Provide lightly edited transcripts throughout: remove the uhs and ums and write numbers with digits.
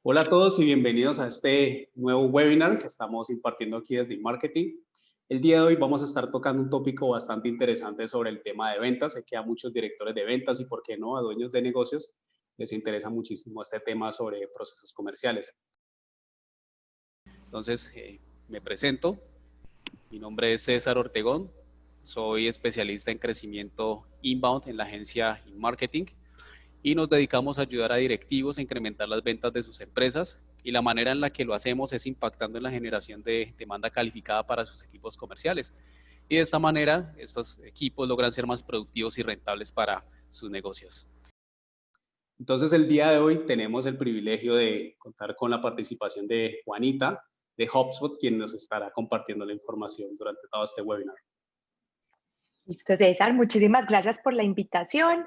Hola a todos y bienvenidos a este nuevo webinar que estamos impartiendo aquí desde Marketing. El día de hoy vamos a estar tocando un tópico bastante interesante sobre el tema de ventas. Sé que a muchos directores de ventas y, por qué no, a dueños de negocios les interesa muchísimo este tema sobre procesos comerciales. Entonces, me presento. Mi nombre es César Ortegón. Soy especialista en crecimiento inbound en la agencia Marketing y nos dedicamos a ayudar a directivos a incrementar las ventas de sus empresas, y la manera en la que lo hacemos es impactando en la generación de demanda calificada para sus equipos comerciales, y de esta manera estos equipos logran ser más productivos y rentables para sus negocios. Entonces, el día de hoy tenemos el privilegio de contar con la participación de Juanita de HubSpot, quien nos estará compartiendo la información durante todo este webinar. Listo, César, muchísimas gracias por la invitación.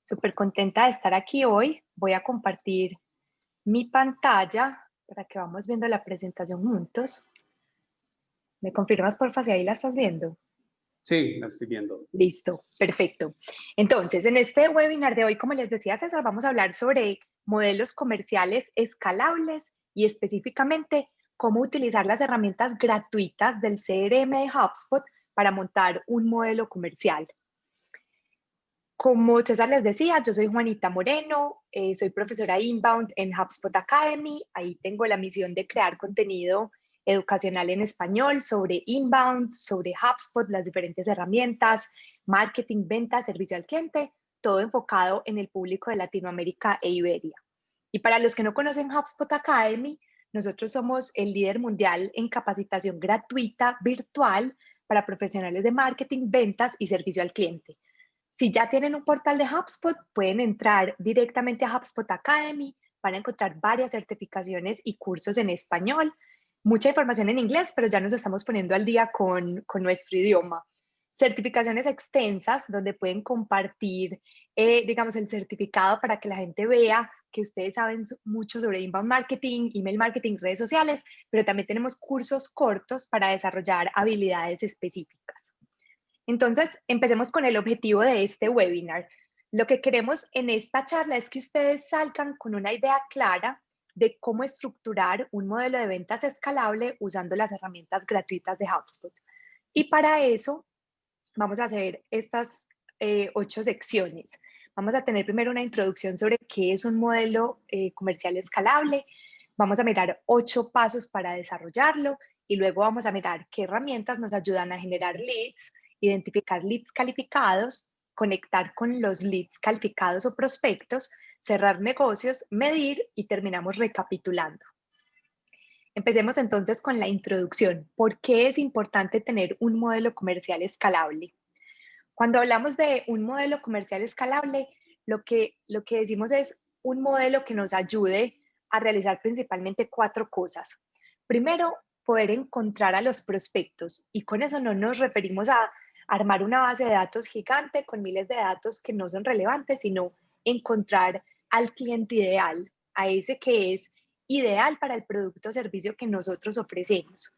Súper contenta de estar aquí hoy. Voy a compartir mi pantalla para que vamos viendo la presentación juntos. ¿Me confirmas, porfa, si ahí la estás viendo? Sí, la estoy viendo. Listo, perfecto. Entonces, en este webinar de hoy, como les decía César, vamos a hablar sobre modelos comerciales escalables y específicamente cómo utilizar las herramientas gratuitas del CRM de HubSpot para montar un modelo comercial. Como César les decía, yo soy Juanita Moreno, soy profesora inbound en HubSpot Academy. Ahí tengo la misión de crear contenido educacional en español sobre inbound, sobre HubSpot, las diferentes herramientas, marketing, ventas, servicio al cliente, todo enfocado en el público de Latinoamérica e Iberia. Y para los que no conocen HubSpot Academy, nosotros somos el líder mundial en capacitación gratuita virtual para profesionales de marketing, ventas y servicio al cliente. Si ya tienen un portal de HubSpot, pueden entrar directamente a HubSpot Academy para encontrar varias certificaciones y cursos en español. Mucha información en inglés, pero ya nos estamos poniendo al día con nuestro idioma. Certificaciones extensas donde pueden compartir, digamos, el certificado para que la gente vea que ustedes saben mucho sobre inbound marketing, email marketing, redes sociales, pero también tenemos cursos cortos para desarrollar habilidades específicas. Entonces, empecemos con el objetivo de este webinar. Lo que queremos en esta charla es que ustedes salgan con una idea clara de cómo estructurar un modelo de ventas escalable usando las herramientas gratuitas de HubSpot. Y para eso vamos a hacer estas 8 secciones. Vamos a tener primero una introducción sobre qué es un modelo comercial escalable. Vamos a mirar 8 pasos para desarrollarlo y luego vamos a mirar qué herramientas nos ayudan a generar leads, identificar leads calificados, conectar con los leads calificados o prospectos, cerrar negocios, medir y terminamos recapitulando. Empecemos entonces con la introducción. ¿Por qué es importante tener un modelo comercial escalable? Cuando hablamos de un modelo comercial escalable, lo que decimos es un modelo que nos ayude a realizar principalmente 4 cosas. Primero, poder encontrar a los prospectos, y con eso no nos referimos a armar una base de datos gigante con miles de datos que no son relevantes, sino encontrar al cliente ideal, a ese que es ideal para el producto o servicio que nosotros ofrecemos,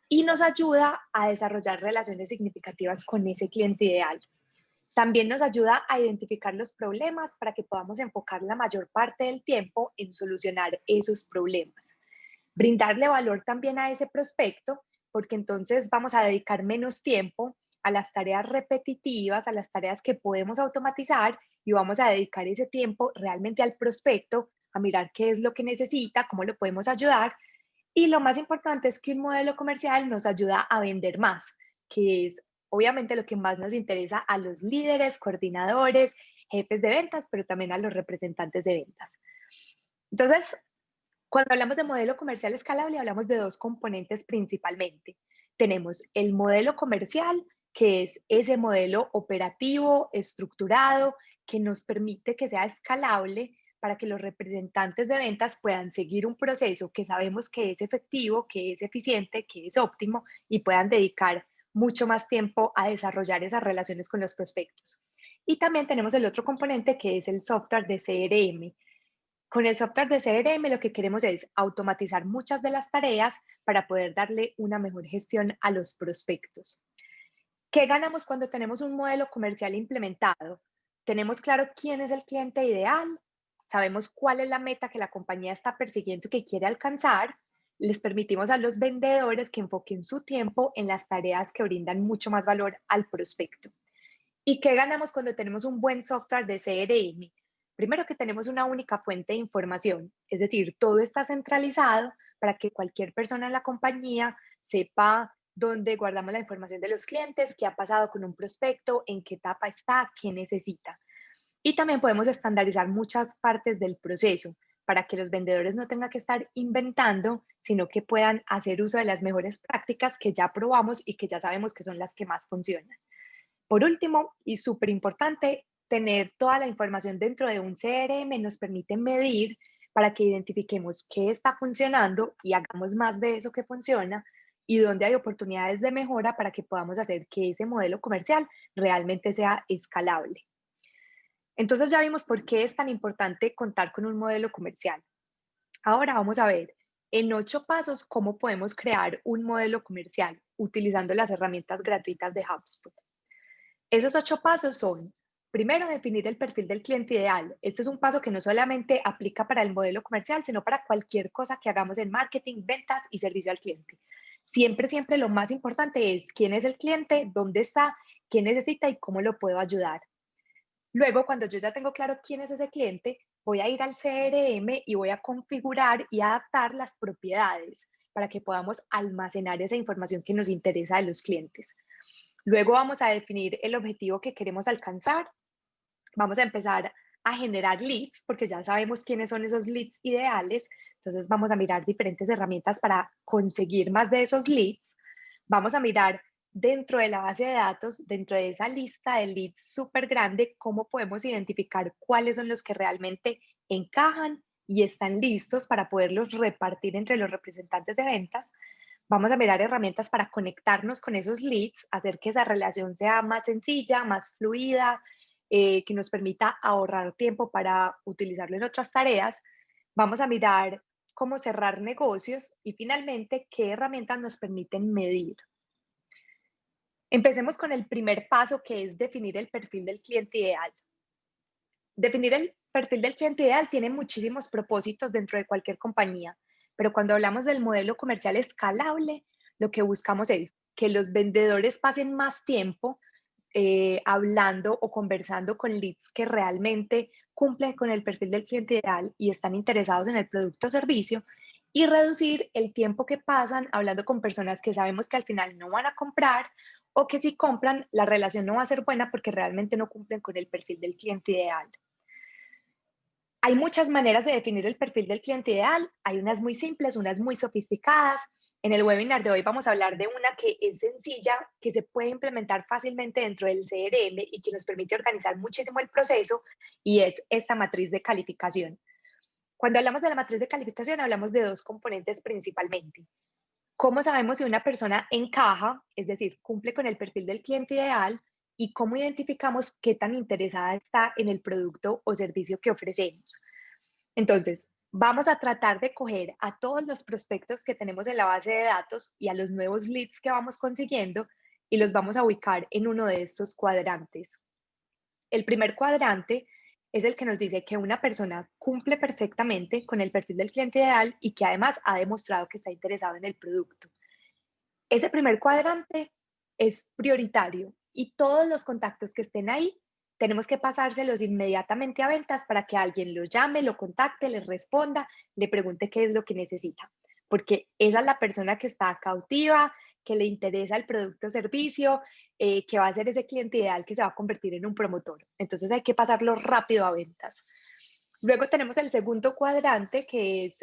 y nos ayuda a desarrollar relaciones significativas con ese cliente ideal. También nos ayuda a identificar los problemas para que podamos enfocar la mayor parte del tiempo en solucionar esos problemas. Brindarle valor también a ese prospecto, porque entonces vamos a dedicar menos tiempo a las tareas repetitivas, a las tareas que podemos automatizar, y vamos a dedicar ese tiempo realmente al prospecto, a mirar qué es lo que necesita, cómo lo podemos ayudar. Y lo más importante es que un modelo comercial nos ayuda a vender más, que es obviamente lo que más nos interesa a los líderes, coordinadores, jefes de ventas, pero también a los representantes de ventas. Entonces, cuando hablamos de modelo comercial escalable, hablamos de 2 componentes principalmente. Tenemos el modelo comercial, que es ese modelo operativo, estructurado, que nos permite que sea escalable para que los representantes de ventas puedan seguir un proceso que sabemos que es efectivo, que es eficiente, que es óptimo, y puedan dedicar mucho más tiempo a desarrollar esas relaciones con los prospectos. Y también tenemos el otro componente, que es el software de CRM. Con el software de CRM lo que queremos es automatizar muchas de las tareas para poder darle una mejor gestión a los prospectos. ¿Qué ganamos cuando tenemos un modelo comercial implementado? Tenemos claro quién es el cliente ideal, sabemos cuál es la meta que la compañía está persiguiendo y que quiere alcanzar, les permitimos a los vendedores que enfoquen su tiempo en las tareas que brindan mucho más valor al prospecto. ¿Y qué ganamos cuando tenemos un buen software de CRM? Primero que tenemos una única fuente de información, es decir, todo está centralizado para que cualquier persona en la compañía sepa dónde guardamos la información de los clientes, qué ha pasado con un prospecto, en qué etapa está, qué necesita. Y también podemos estandarizar muchas partes del proceso para que los vendedores no tengan que estar inventando, sino que puedan hacer uso de las mejores prácticas que ya probamos y que ya sabemos que son las que más funcionan. Por último, y súper importante, tener toda la información dentro de un CRM nos permite medir para que identifiquemos qué está funcionando y hagamos más de eso que funciona y dónde hay oportunidades de mejora para que podamos hacer que ese modelo comercial realmente sea escalable. Entonces ya vimos por qué es tan importante contar con un modelo comercial. Ahora vamos a ver en 8 pasos cómo podemos crear un modelo comercial utilizando las herramientas gratuitas de HubSpot. Esos 8 pasos son, primero, definir el perfil del cliente ideal. Este es un paso que no solamente aplica para el modelo comercial, sino para cualquier cosa que hagamos en marketing, ventas y servicio al cliente. Siempre, siempre lo más importante es quién es el cliente, dónde está, qué necesita y cómo lo puedo ayudar. Luego, cuando yo ya tengo claro quién es ese cliente, voy a ir al CRM y voy a configurar y adaptar las propiedades para que podamos almacenar esa información que nos interesa de los clientes. Luego vamos a definir el objetivo que queremos alcanzar. Vamos a empezar a generar leads, porque ya sabemos quiénes son esos leads ideales. Entonces vamos a mirar diferentes herramientas para conseguir más de esos leads. Vamos a mirar dentro de la base de datos, dentro de esa lista de leads súper grande, cómo podemos identificar cuáles son los que realmente encajan y están listos para poderlos repartir entre los representantes de ventas. Vamos a mirar herramientas para conectarnos con esos leads, hacer que esa relación sea más sencilla, más fluida, que nos permita ahorrar tiempo para utilizarlo en otras tareas. Vamos a mirar cómo cerrar negocios y finalmente qué herramientas nos permiten medir. Empecemos con el primer paso, que es definir el perfil del cliente ideal. Definir el perfil del cliente ideal tiene muchísimos propósitos dentro de cualquier compañía, pero cuando hablamos del modelo comercial escalable, lo que buscamos es que los vendedores pasen más tiempo hablando o conversando con leads que realmente cumplen con el perfil del cliente ideal y están interesados en el producto o servicio, y reducir el tiempo que pasan hablando con personas que sabemos que al final no van a comprar, o que si compran la relación no va a ser buena porque realmente no cumplen con el perfil del cliente ideal. Hay muchas maneras de definir el perfil del cliente ideal. Hay unas muy simples, unas muy sofisticadas. En el webinar de hoy vamos a hablar de una que es sencilla, que se puede implementar fácilmente dentro del CRM y que nos permite organizar muchísimo el proceso, y es esta matriz de calificación. Cuando hablamos de la matriz de calificación, hablamos de 2 componentes principalmente. ¿Cómo sabemos si una persona encaja, es decir, cumple con el perfil del cliente ideal? ¿Y cómo identificamos qué tan interesada está en el producto o servicio que ofrecemos? Entonces, vamos a tratar de coger a todos los prospectos que tenemos en la base de datos y a los nuevos leads que vamos consiguiendo y los vamos a ubicar en uno de estos cuadrantes. El primer cuadrante es el que nos dice que una persona cumple perfectamente con el perfil del cliente ideal y que además ha demostrado que está interesado en el producto. Ese primer cuadrante es prioritario y todos los contactos que estén ahí tenemos que pasárselos inmediatamente a ventas para que alguien lo llame, lo contacte, le responda, le pregunte qué es lo que necesita, porque esa es la persona que está cautiva, que le interesa el producto o servicio, que va a ser ese cliente ideal que se va a convertir en un promotor. Entonces hay que pasarlo rápido a ventas. Luego tenemos el segundo cuadrante, que es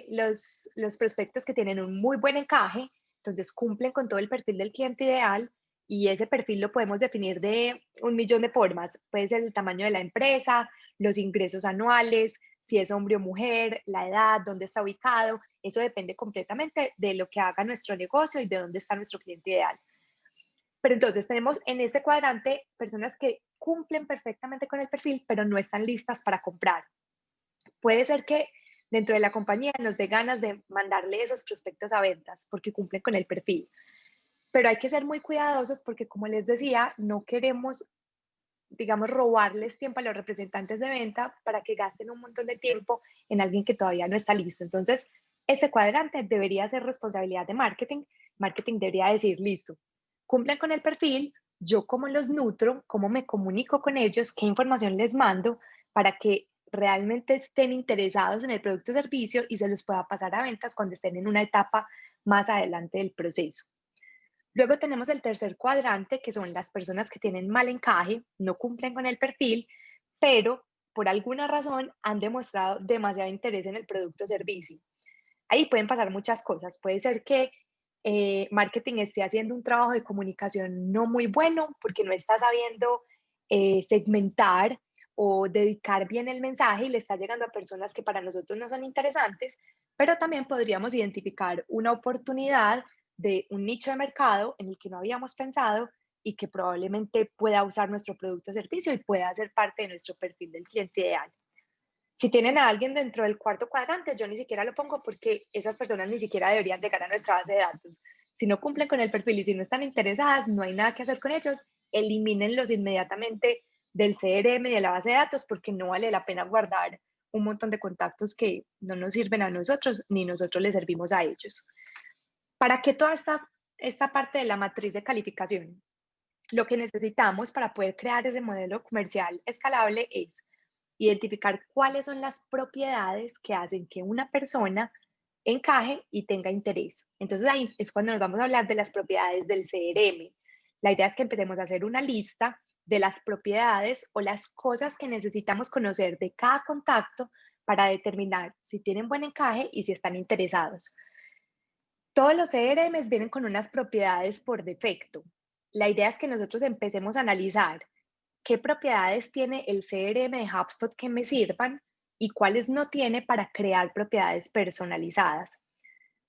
los prospectos que tienen un muy buen encaje, entonces cumplen con todo el perfil del cliente ideal, y ese perfil lo podemos definir de un millón de formas. Puede ser el tamaño de la empresa, los ingresos anuales, si es hombre o mujer, la edad, dónde está ubicado. Eso depende completamente de lo que haga nuestro negocio y de dónde está nuestro cliente ideal. Pero entonces tenemos en este cuadrante personas que cumplen perfectamente con el perfil, pero no están listas para comprar. Puede ser que dentro de la compañía nos dé ganas de mandarle esos prospectos a ventas porque cumplen con el perfil. Pero hay que ser muy cuidadosos porque, como les decía, no queremos digamos, robarles tiempo a los representantes de venta para que gasten un montón de tiempo en alguien que todavía no está listo. Entonces, ese cuadrante debería ser responsabilidad de marketing. Marketing debería decir, listo, cumplen con el perfil, yo cómo los nutro, cómo me comunico con ellos, qué información les mando para que realmente estén interesados en el producto o servicio y se los pueda pasar a ventas cuando estén en una etapa más adelante del proceso. Luego tenemos el tercer cuadrante, que son las personas que tienen mal encaje, no cumplen con el perfil, pero por alguna razón han demostrado demasiado interés en el producto o servicio. Ahí pueden pasar muchas cosas. Puede ser que marketing esté haciendo un trabajo de comunicación no muy bueno porque no está sabiendo segmentar o dedicar bien el mensaje y le está llegando a personas que para nosotros no son interesantes, pero también podríamos identificar una oportunidad de un nicho de mercado en el que no habíamos pensado y que probablemente pueda usar nuestro producto o servicio y pueda ser parte de nuestro perfil del cliente ideal. Si tienen a alguien dentro del cuarto cuadrante, yo ni siquiera lo pongo porque esas personas ni siquiera deberían llegar a nuestra base de datos. Si no cumplen con el perfil y si no están interesadas, no hay nada que hacer con ellos, elimínenlos inmediatamente del CRM y de la base de datos porque no vale la pena guardar un montón de contactos que no nos sirven a nosotros ni nosotros les servimos a ellos. ¿Para qué toda esta parte de la matriz de calificación? Lo que necesitamos para poder crear ese modelo comercial escalable es identificar cuáles son las propiedades que hacen que una persona encaje y tenga interés. Entonces ahí es cuando nos vamos a hablar de las propiedades del CRM. La idea es que empecemos a hacer una lista de las propiedades o las cosas que necesitamos conocer de cada contacto para determinar si tienen buen encaje y si están interesados. Todos los CRMs vienen con unas propiedades por defecto. La idea es que nosotros empecemos a analizar qué propiedades tiene el CRM de HubSpot que me sirvan y cuáles no tiene para crear propiedades personalizadas.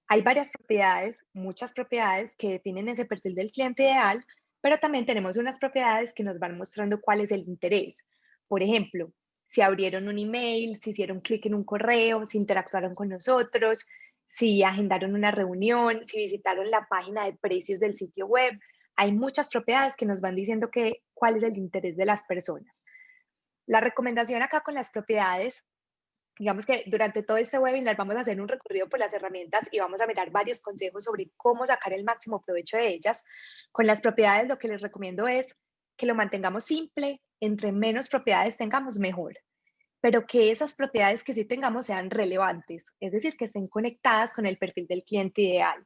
Hay varias propiedades, muchas propiedades que definen ese perfil del cliente ideal, pero también tenemos unas propiedades que nos van mostrando cuál es el interés. Por ejemplo, si abrieron un email, si hicieron clic en un correo, si interactuaron con nosotros, si agendaron una reunión, si visitaron la página de precios del sitio web. Hay muchas propiedades que nos van diciendo cuál es el interés de las personas. La recomendación acá con las propiedades, digamos que durante todo este webinar vamos a hacer un recorrido por las herramientas y vamos a mirar varios consejos sobre cómo sacar el máximo provecho de ellas. Con las propiedades lo que les recomiendo es que lo mantengamos simple, entre menos propiedades tengamos mejor, pero que esas propiedades que sí tengamos sean relevantes, es decir, que estén conectadas con el perfil del cliente ideal.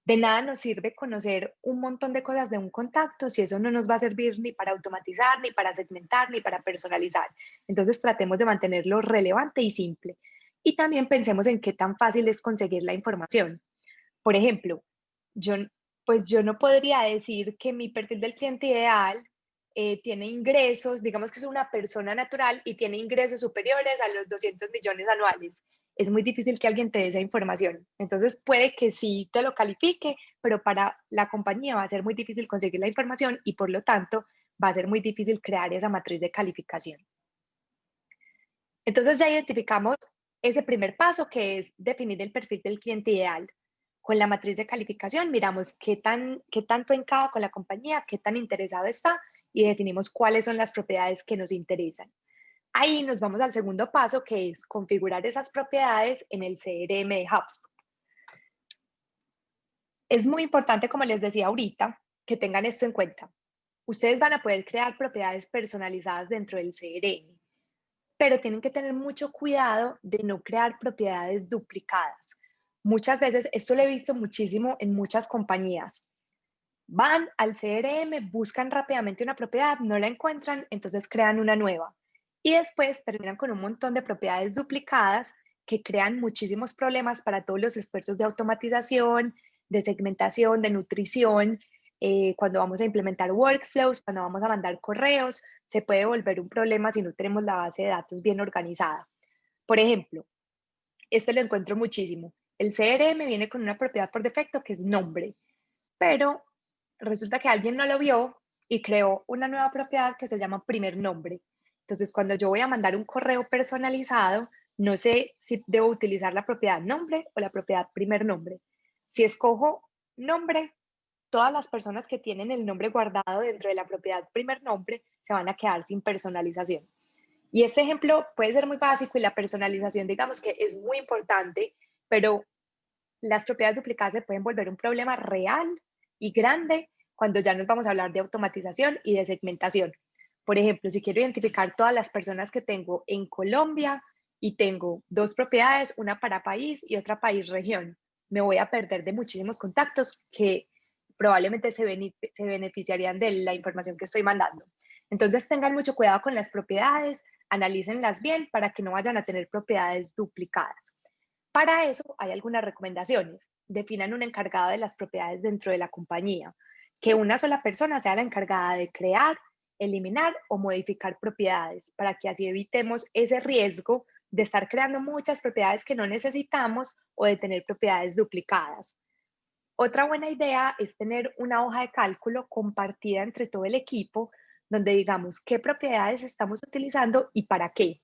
De nada nos sirve conocer un montón de cosas de un contacto si eso no nos va a servir ni para automatizar, ni para segmentar, ni para personalizar. Entonces tratemos de mantenerlo relevante y simple. Y también pensemos en qué tan fácil es conseguir la información. Por ejemplo, yo, yo no podría decir que mi perfil del cliente ideal tiene ingresos, digamos que es una persona natural y tiene ingresos superiores a los 200 millones anuales. Es muy difícil que alguien te dé esa información. Entonces puede que sí te lo califique, pero para la compañía va a ser muy difícil conseguir la información y por lo tanto va a ser muy difícil crear esa matriz de calificación. Entonces ya identificamos ese primer paso que es definir el perfil del cliente ideal. Con la matriz de calificación miramos qué tanto encaja con la compañía, qué tan interesado está y definimos cuáles son las propiedades que nos interesan. Ahí nos vamos al segundo paso que es configurar esas propiedades en el CRM de HubSpot. Es muy importante, como les decía ahorita, que tengan esto en cuenta. Ustedes van a poder crear propiedades personalizadas dentro del CRM, pero tienen que tener mucho cuidado de no crear propiedades duplicadas. Muchas veces, esto lo he visto muchísimo en muchas compañías. Van al CRM, buscan rápidamente una propiedad, no la encuentran, entonces crean una nueva. Y después terminan con un montón de propiedades duplicadas que crean muchísimos problemas para todos los esfuerzos de automatización, de segmentación, de nutrición. Cuando vamos a implementar workflows, cuando vamos a mandar correos, se puede volver un problema si no tenemos la base de datos bien organizada. Por ejemplo, este lo encuentro muchísimo. El CRM viene con una propiedad por defecto que es nombre, pero resulta que alguien no lo vio y creó una nueva propiedad que se llama primer nombre. Entonces, cuando yo voy a mandar un correo personalizado, no sé si debo utilizar la propiedad nombre o la propiedad primer nombre. Si escojo nombre, todas las personas que tienen el nombre guardado dentro de la propiedad primer nombre se van a quedar sin personalización. Y este ejemplo puede ser muy básico y la personalización, digamos que es muy importante, pero las propiedades duplicadas se pueden volver un problema real y grande cuando ya nos vamos a hablar de automatización y de segmentación. Por ejemplo, si quiero identificar todas las personas que tengo en Colombia y tengo dos propiedades, una para país y otra país región, me voy a perder de muchísimos contactos que probablemente se beneficiarían de la información que estoy mandando. Entonces tengan mucho cuidado con las propiedades, analícenlas bien para que no vayan a tener propiedades duplicadas. Para eso hay algunas recomendaciones. Definan un encargado de las propiedades dentro de la compañía, que una sola persona sea la encargada de crear, eliminar o modificar propiedades, para que así evitemos ese riesgo de estar creando muchas propiedades que no necesitamos o de tener propiedades duplicadas. Otra buena idea es tener una hoja de cálculo compartida entre todo el equipo, donde digamos qué propiedades estamos utilizando y para qué.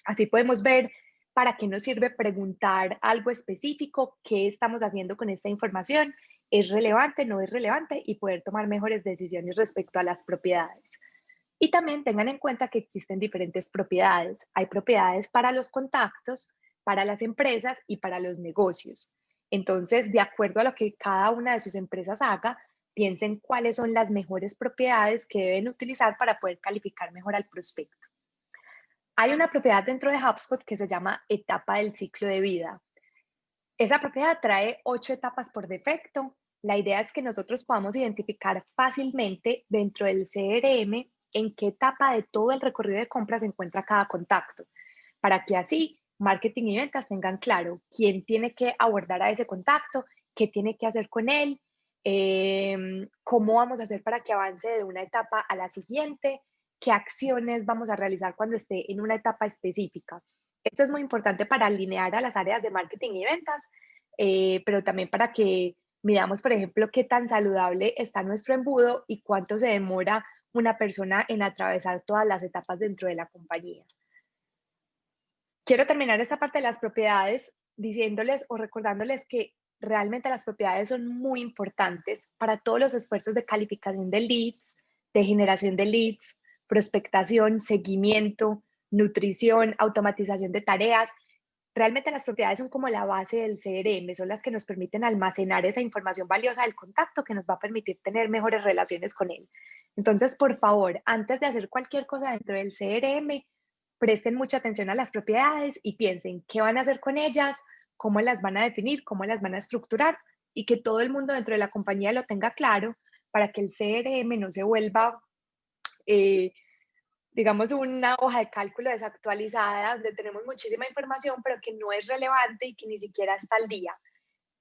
Así podemos ver para qué nos sirve preguntar algo específico, qué estamos haciendo con esta información, es relevante, no es relevante y poder tomar mejores decisiones respecto a las propiedades. Y también tengan en cuenta que existen diferentes propiedades. Hay propiedades para los contactos, para las empresas y para los negocios. Entonces, de acuerdo a lo que cada una de sus empresas haga, piensen cuáles son las mejores propiedades que deben utilizar para poder calificar mejor al prospecto. Hay una propiedad dentro de HubSpot que se llama etapa del ciclo de vida. Esa propiedad trae 8 etapas por defecto. La idea es que nosotros podamos identificar fácilmente dentro del CRM en qué etapa de todo el recorrido de compra se encuentra cada contacto, para que así marketing y ventas tengan claro quién tiene que abordar a ese contacto, qué tiene que hacer con él, cómo vamos a hacer para que avance de una etapa a la siguiente, qué acciones vamos a realizar cuando esté en una etapa específica. Esto es muy importante para alinear a las áreas de marketing y ventas, pero también para que midamos, por ejemplo, qué tan saludable está nuestro embudo y cuánto se demora una persona en atravesar todas las etapas dentro de la compañía. Quiero terminar esta parte de las propiedades diciéndoles o recordándoles que realmente las propiedades son muy importantes para todos los esfuerzos de calificación de leads, de generación de leads, prospectación, seguimiento, nutrición, automatización de tareas. Realmente las propiedades son como la base del CRM, son las que nos permiten almacenar esa información valiosa del contacto que nos va a permitir tener mejores relaciones con él. Entonces, por favor, antes de hacer cualquier cosa dentro del CRM, presten mucha atención a las propiedades y piensen qué van a hacer con ellas, cómo las van a definir, cómo las van a estructurar y que todo el mundo dentro de la compañía lo tenga claro para que el CRM no se vuelva eh, digamos, una hoja de cálculo desactualizada donde tenemos muchísima información, pero que no es relevante y que ni siquiera está al día.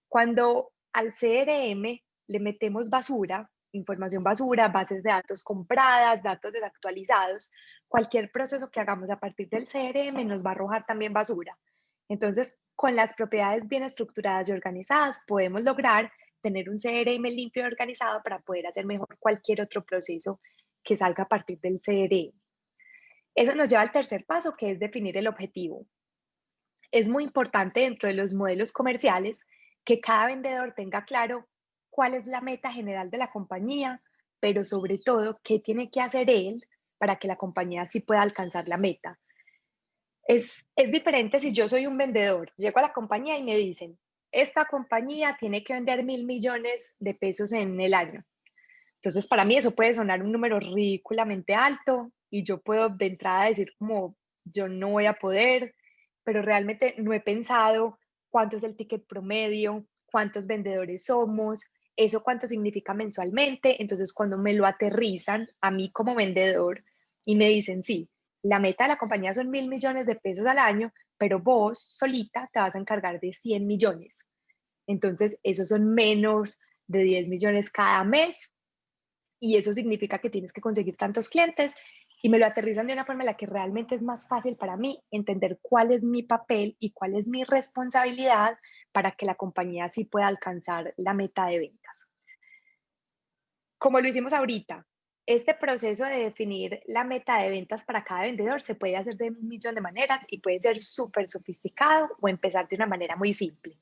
Cuando al CRM le metemos basura, información basura, bases de datos compradas, datos desactualizados, cualquier proceso que hagamos a partir del CRM nos va a arrojar también basura. Entonces, con las propiedades bien estructuradas y organizadas, podemos lograr tener un CRM limpio y organizado para poder hacer mejor cualquier otro proceso que salga a partir del CRM. Eso nos lleva al tercer paso, que es definir el objetivo. Es muy importante dentro de los modelos comerciales que cada vendedor tenga claro cuál es la meta general de la compañía, pero sobre todo qué tiene que hacer él para que la compañía sí pueda alcanzar la meta. Es diferente si yo soy un vendedor, llego a la compañía y me dicen, esta compañía tiene que vender 1.000 millones de pesos en el año. Entonces, para mí eso puede sonar un número ridículamente alto y yo puedo de entrada decir como, yo no voy a poder, pero realmente no he pensado cuánto es el ticket promedio, cuántos vendedores somos, eso cuánto significa mensualmente. Entonces, cuando me lo aterrizan a mí como vendedor y me dicen, sí, la meta de la compañía son 1.000 millones de pesos al año, pero vos solita te vas a encargar de 100 millones. Entonces, esos son menos de 10 millones cada mes y eso significa que tienes que conseguir tantos clientes y me lo aterrizan de una forma en la que realmente es más fácil para mí entender cuál es mi papel y cuál es mi responsabilidad para que la compañía sí pueda alcanzar la meta de ventas. Como lo hicimos ahorita, este proceso de definir la meta de ventas para cada vendedor se puede hacer de un millón de maneras y puede ser súper sofisticado o empezar de una manera muy simple.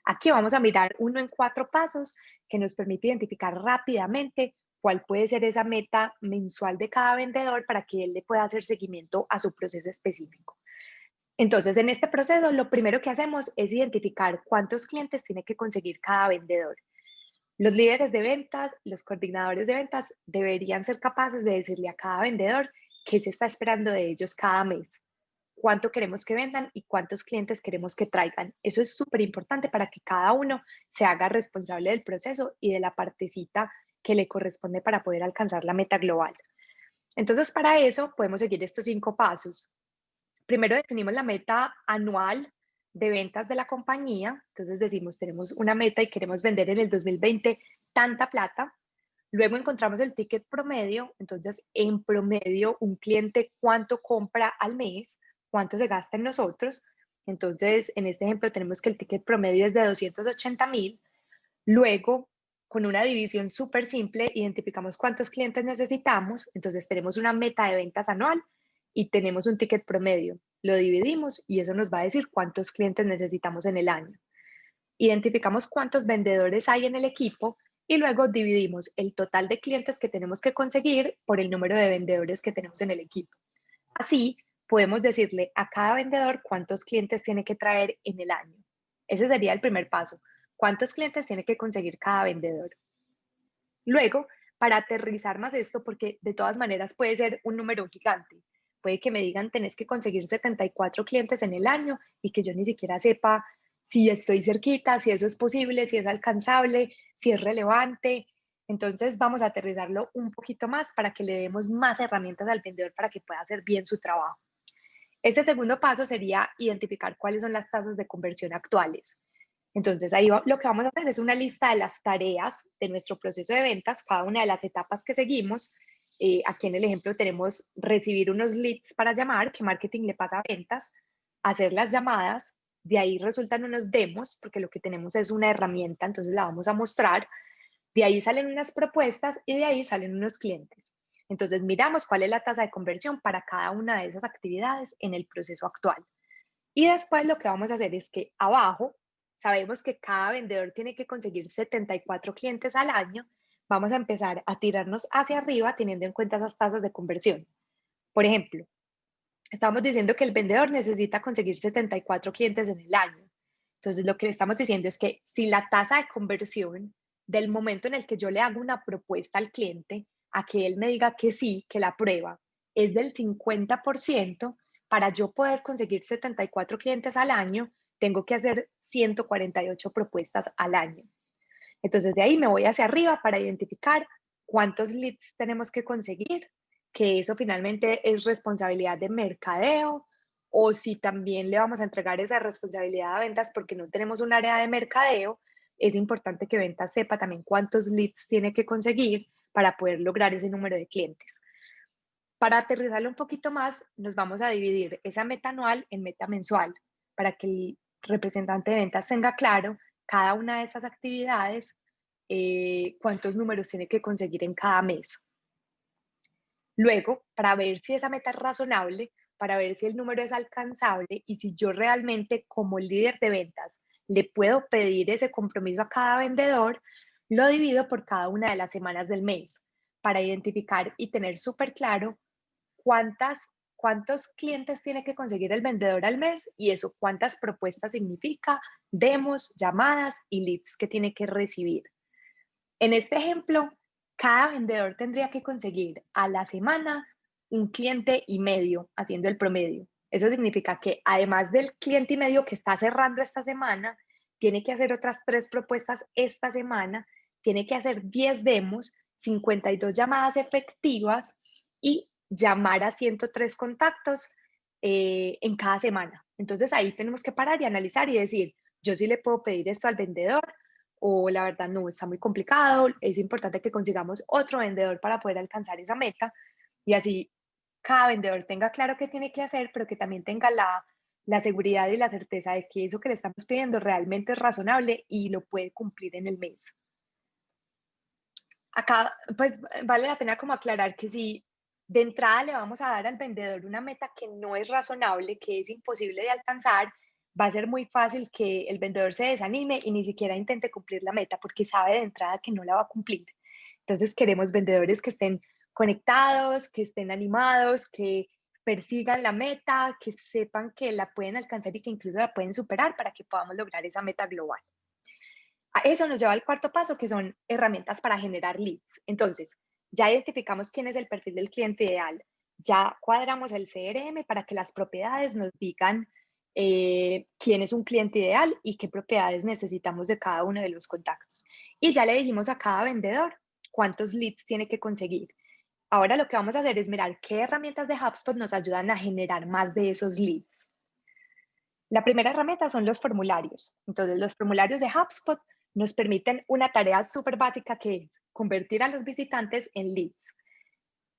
Aquí vamos a mirar uno en 4 pasos que nos permite identificar rápidamente cuál puede ser esa meta mensual de cada vendedor para que él le pueda hacer seguimiento a su proceso específico. Entonces, en este proceso, lo primero que hacemos es identificar cuántos clientes tiene que conseguir cada vendedor. Los líderes de ventas, los coordinadores de ventas deberían ser capaces de decirle a cada vendedor qué se está esperando de ellos cada mes, cuánto queremos que vendan y cuántos clientes queremos que traigan. Eso es súper importante para que cada uno se haga responsable del proceso y de la partecita que le corresponde para poder alcanzar la meta global. Entonces, para eso podemos seguir estos 5 pasos. Primero definimos la meta anual de ventas de la compañía. Entonces decimos, tenemos una meta y queremos vender en el 2020 tanta plata. Luego encontramos el ticket promedio. Entonces, en promedio, un cliente cuánto compra al mes, cuánto se gasta en nosotros. Entonces, en este ejemplo tenemos que el ticket promedio es de 280,000. Luego, con una división súper simple, identificamos cuántos clientes necesitamos. Entonces, tenemos una meta de ventas anual y tenemos un ticket promedio. Lo dividimos y eso nos va a decir cuántos clientes necesitamos en el año. Identificamos cuántos vendedores hay en el equipo y luego dividimos el total de clientes que tenemos que conseguir por el número de vendedores que tenemos en el equipo. Así, podemos decirle a cada vendedor cuántos clientes tiene que traer en el año. Ese sería el primer paso. ¿Cuántos clientes tiene que conseguir cada vendedor? Luego, para aterrizar más esto, porque de todas maneras puede ser un número gigante, puede que me digan, tenés que conseguir 74 clientes en el año y que yo ni siquiera sepa si estoy cerquita, si eso es posible, si es alcanzable, si es relevante. Entonces vamos a aterrizarlo un poquito más para que le demos más herramientas al vendedor para que pueda hacer bien su trabajo. Este segundo paso sería identificar cuáles son las tasas de conversión actuales. Entonces, ahí lo que vamos a hacer es una lista de las tareas de nuestro proceso de ventas, cada una de las etapas que seguimos. Aquí en el ejemplo tenemos recibir unos leads para llamar, que marketing le pasa a ventas, hacer las llamadas, de ahí resultan unos demos, porque lo que tenemos es una herramienta, entonces la vamos a mostrar, de ahí salen unas propuestas y de ahí salen unos clientes. Entonces, miramos cuál es la tasa de conversión para cada una de esas actividades en el proceso actual. Y después lo que vamos a hacer es que abajo sabemos que cada vendedor tiene que conseguir 74 clientes al año. Vamos a empezar a tirarnos hacia arriba teniendo en cuenta esas tasas de conversión. Por ejemplo, estamos diciendo que el vendedor necesita conseguir 74 clientes en el año. Entonces, lo que le estamos diciendo es que si la tasa de conversión del momento en el que yo le hago una propuesta al cliente a que él me diga que sí, que la prueba, es del 50%, para yo poder conseguir 74 clientes al año, tengo que hacer 148 propuestas al año. Entonces, de ahí me voy hacia arriba para identificar cuántos leads tenemos que conseguir, que eso finalmente es responsabilidad de mercadeo, o si también le vamos a entregar esa responsabilidad a ventas porque no tenemos un área de mercadeo, es importante que ventas sepa también cuántos leads tiene que conseguir para poder lograr ese número de clientes. Para aterrizarlo un poquito más, nos vamos a dividir esa meta anual en meta mensual para que el representante de ventas tenga claro cada una de esas actividades, cuántos números tiene que conseguir en cada mes. Luego, para ver si esa meta es razonable, para ver si el número es alcanzable y si yo realmente como líder de ventas le puedo pedir ese compromiso a cada vendedor, lo divido por cada una de las semanas del mes para identificar y tener súper claro cuántos clientes tiene que conseguir el vendedor al mes y eso cuántas propuestas significa, demos, llamadas y leads que tiene que recibir. En este ejemplo, cada vendedor tendría que conseguir a la semana un cliente y medio haciendo el promedio. Eso significa que además del cliente y medio que está cerrando esta semana, tiene que hacer otras 3 propuestas esta semana, tiene que hacer 10 demos, 52 llamadas efectivas y llamar a 103 contactos en cada semana. Entonces ahí tenemos que parar y analizar y decir, yo sí le puedo pedir esto al vendedor o la verdad no, está muy complicado, es importante que consigamos otro vendedor para poder alcanzar esa meta y así cada vendedor tenga claro qué tiene que hacer, pero que también tenga la seguridad y la certeza de que eso que le estamos pidiendo realmente es razonable y lo puede cumplir en el mes. Acá, pues vale la pena como aclarar que si de entrada le vamos a dar al vendedor una meta que no es razonable, que es imposible de alcanzar, va a ser muy fácil que el vendedor se desanime y ni siquiera intente cumplir la meta porque sabe de entrada que no la va a cumplir. Entonces queremos vendedores que estén conectados, que estén animados, que persigan la meta, que sepan que la pueden alcanzar y que incluso la pueden superar para que podamos lograr esa meta global. A eso nos lleva al cuarto paso, que son herramientas para generar leads. Entonces, ya identificamos quién es el perfil del cliente ideal, ya cuadramos el CRM para que las propiedades nos digan quién es un cliente ideal y qué propiedades necesitamos de cada uno de los contactos. Y ya le dijimos a cada vendedor cuántos leads tiene que conseguir. Ahora lo que vamos a hacer es mirar qué herramientas de HubSpot nos ayudan a generar más de esos leads. La primera herramienta son los formularios. Entonces, los formularios de HubSpot nos permiten una tarea súper básica que es convertir a los visitantes en leads.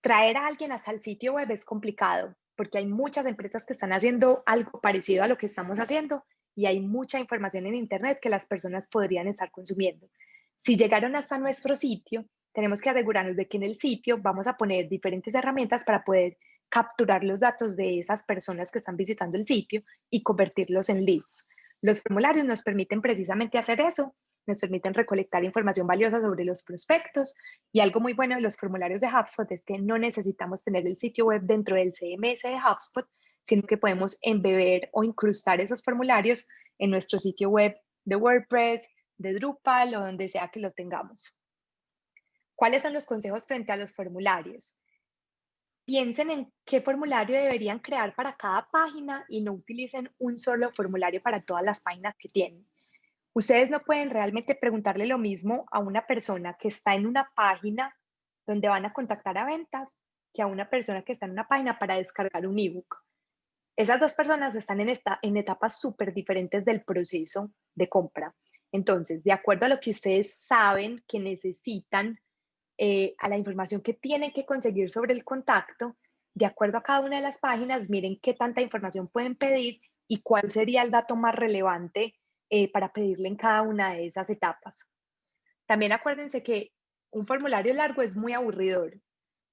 Traer a alguien hasta el sitio web es complicado porque hay muchas empresas que están haciendo algo parecido a lo que estamos haciendo y hay mucha información en Internet que las personas podrían estar consumiendo. Si llegaron hasta nuestro sitio, tenemos que asegurarnos de que en el sitio vamos a poner diferentes herramientas para poder capturar los datos de esas personas que están visitando el sitio y convertirlos en leads. Los formularios nos permiten precisamente hacer eso, nos permiten recolectar información valiosa sobre los prospectos y algo muy bueno de los formularios de HubSpot es que no necesitamos tener el sitio web dentro del CMS de HubSpot, sino que podemos embeber o incrustar esos formularios en nuestro sitio web de WordPress, de Drupal o donde sea que lo tengamos. ¿Cuáles son los consejos frente a los formularios? Piensen en qué formulario deberían crear para cada página y no utilicen un solo formulario para todas las páginas que tienen. Ustedes no pueden realmente preguntarle lo mismo a una persona que está en una página donde van a contactar a ventas que a una persona que está en una página para descargar un ebook. Esas dos personas están en etapas súper diferentes del proceso de compra. Entonces, de acuerdo a lo que ustedes saben que necesitan, a la información que tienen que conseguir sobre el contacto, de acuerdo a cada una de las páginas, miren qué tanta información pueden pedir y cuál sería el dato más relevante para pedirle en cada una de esas etapas. También acuérdense que un formulario largo es muy aburridor.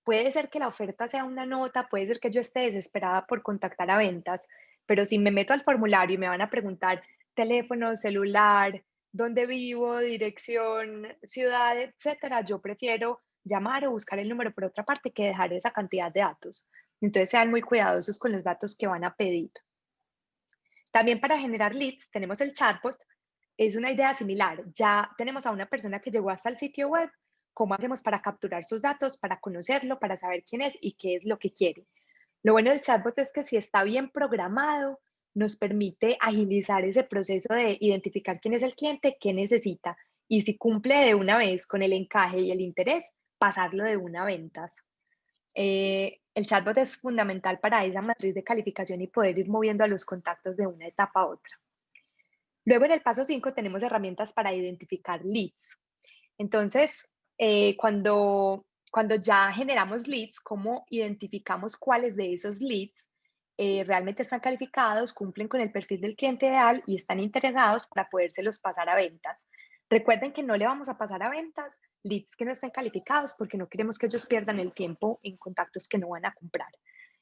Puede ser que la oferta sea una nota, puede ser que yo esté desesperada por contactar a ventas, pero si me meto al formulario y me van a preguntar teléfono, celular, dónde vivo, dirección, ciudad, etcétera, yo prefiero llamar o buscar el número por otra parte que dejar esa cantidad de datos. Entonces sean muy cuidadosos con los datos que van a pedir. También para generar leads tenemos el chatbot. Es una idea similar. Ya tenemos a una persona que llegó hasta el sitio web. ¿Cómo hacemos para capturar sus datos, para conocerlo, para saber quién es y qué es lo que quiere? Lo bueno del chatbot es que si está bien programado, nos permite agilizar ese proceso de identificar quién es el cliente, qué necesita y si cumple de una vez con el encaje y el interés, pasarlo de una a ventas. El chatbot es fundamental para esa matriz de calificación y poder ir moviendo a los contactos de una etapa a otra. Luego en el paso 5 tenemos herramientas para identificar leads. Entonces, cuando ya generamos leads, ¿cómo identificamos cuáles de esos leads realmente están calificados, cumplen con el perfil del cliente ideal y están interesados para podérselos pasar a ventas? Recuerden que no le vamos a pasar a ventas leads que no estén calificados porque no queremos que ellos pierdan el tiempo en contactos que no van a comprar.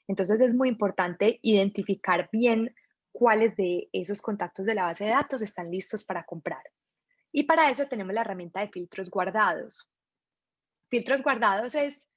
Entonces es muy importante identificar bien cuáles de esos contactos de la base de datos están listos para comprar. Y para eso tenemos la herramienta de filtros guardados. Filtros guardados es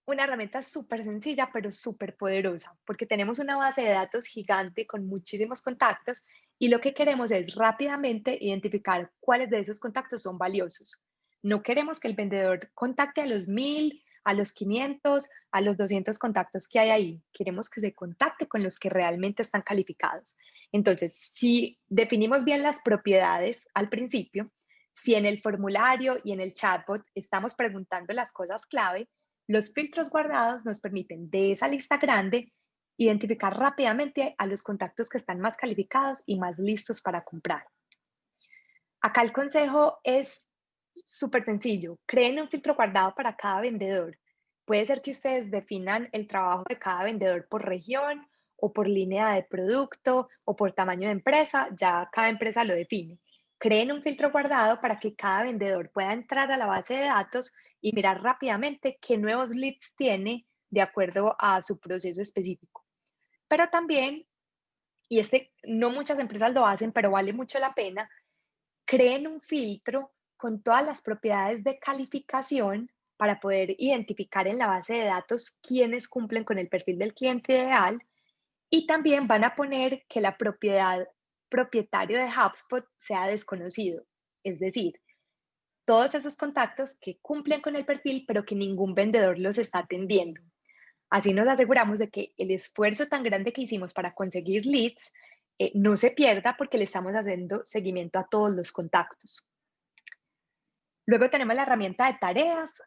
una herramienta súper sencilla, pero súper poderosa, porque tenemos una base de datos gigante con muchísimos contactos y lo que queremos es rápidamente identificar cuáles de esos contactos son valiosos. No queremos que el vendedor contacte a los 1000, a los 500, a los 200 contactos que hay ahí. Queremos que se contacte con los que realmente están calificados. Entonces, si definimos bien las propiedades al principio, si en el formulario y en el chatbot estamos preguntando las cosas clave, los filtros guardados nos permiten de esa lista grande identificar rápidamente a los contactos que están más calificados y más listos para comprar. Acá el consejo es súper sencillo. Creen un filtro guardado para cada vendedor. Puede ser que ustedes definan el trabajo de cada vendedor por región o por línea de producto o por tamaño de empresa. Ya cada empresa lo define. Creen un filtro guardado para que cada vendedor pueda entrar a la base de datos y mirar rápidamente qué nuevos leads tiene de acuerdo a su proceso específico. Pero también y no muchas empresas lo hacen, pero vale mucho la pena, creen un filtro con todas las propiedades de calificación para poder identificar en la base de datos quiénes cumplen con el perfil del cliente ideal, y también van a poner que la propietario de HubSpot sea desconocido. Es decir, todos esos contactos que cumplen con el perfil, pero que ningún vendedor los está atendiendo. Así nos aseguramos de que el esfuerzo tan grande que hicimos para conseguir leads no se pierda porque le estamos haciendo seguimiento a todos los contactos. Luego tenemos la herramienta de tareas.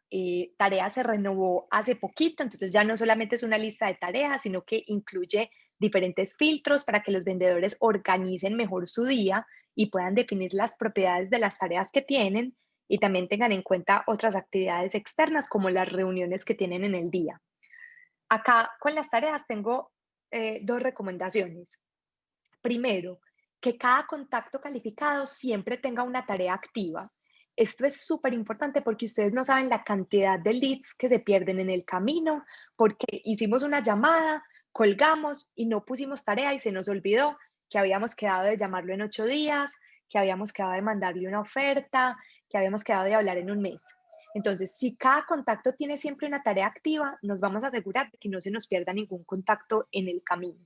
Tareas se renovó hace poquito, entonces ya no solamente es una lista de tareas, sino que incluye diferentes filtros para que los vendedores organicen mejor su día y puedan definir las propiedades de las tareas que tienen y también tengan en cuenta otras actividades externas como las reuniones que tienen en el día. Acá con las tareas tengo dos recomendaciones. Primero, que cada contacto calificado siempre tenga una tarea activa. Esto es súper importante porque ustedes no saben la cantidad de leads que se pierden en el camino porque hicimos una llamada, colgamos y no pusimos tarea y se nos olvidó que habíamos quedado de llamarlo en 8 días, que habíamos quedado de mandarle una oferta, que habíamos quedado de hablar en un mes. Entonces, si cada contacto tiene siempre una tarea activa, nos vamos a asegurar de que no se nos pierda ningún contacto en el camino.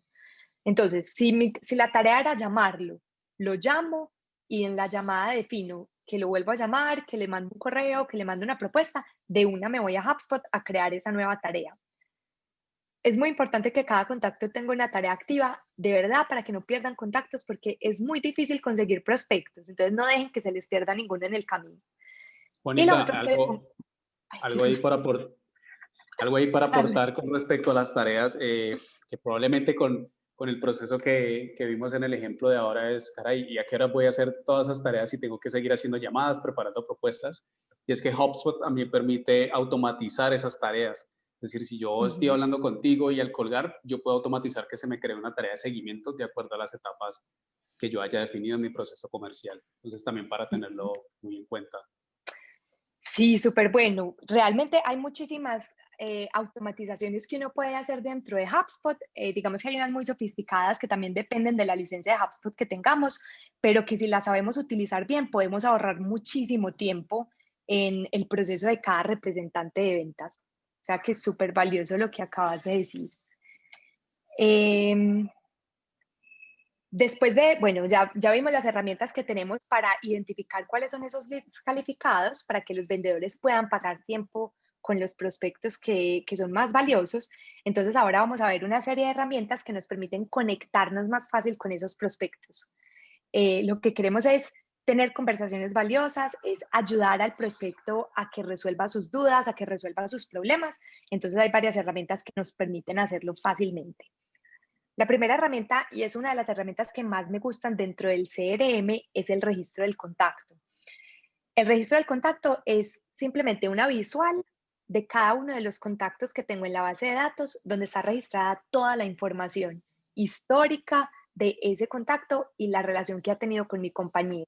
Entonces, si la tarea era llamarlo, lo llamo y en la llamada defino que lo vuelvo a llamar, que le mando un correo, que le mando una propuesta, de una me voy a HubSpot a crear esa nueva tarea. Es muy importante que cada contacto tenga una tarea activa, de verdad, para que no pierdan contactos, porque es muy difícil conseguir prospectos. Entonces, no dejen que se les pierda ninguno en el camino. Y lo Juanita, otro es que, ay, qué algo ahí susto. algo ahí para Dale. aportar con respecto a las tareas, que probablemente con el proceso que vimos en el ejemplo de ahora es, caray, ¿y a qué hora voy a hacer todas esas tareas si tengo que seguir haciendo llamadas, preparando propuestas? Y es que HubSpot también permite automatizar esas tareas. Es decir, si yo estoy Ujú. hablando contigo y al colgar, yo puedo automatizar que se me cree una tarea de seguimiento de acuerdo a las etapas que yo haya definido en mi proceso comercial. Entonces, también para tenerlo muy en cuenta. Sí, súper bueno. Realmente hay muchísimas automatizaciones que uno puede hacer dentro de HubSpot. Digamos que hay unas muy sofisticadas que también dependen de la licencia de HubSpot que tengamos, pero que si las sabemos utilizar bien, podemos ahorrar muchísimo tiempo en el proceso de cada representante de ventas. O sea que es súper valioso lo que acabas de decir. Em, Después de, bueno, ya vimos las herramientas que tenemos para identificar cuáles son esos leads calificados para que los vendedores puedan pasar tiempo con los prospectos que son más valiosos. Entonces ahora vamos a ver una serie de herramientas que nos permiten conectarnos más fácil con esos prospectos. Lo que queremos es tener conversaciones valiosas, es ayudar al prospecto a que resuelva sus dudas, a que resuelva sus problemas. Entonces hay varias herramientas que nos permiten hacerlo fácilmente. La primera herramienta, y es una de las herramientas que más me gustan dentro del CRM, es el registro del contacto. El registro del contacto es simplemente una visual de cada uno de los contactos que tengo en la base de datos, donde está registrada toda la información histórica de ese contacto y la relación que ha tenido con mi compañía.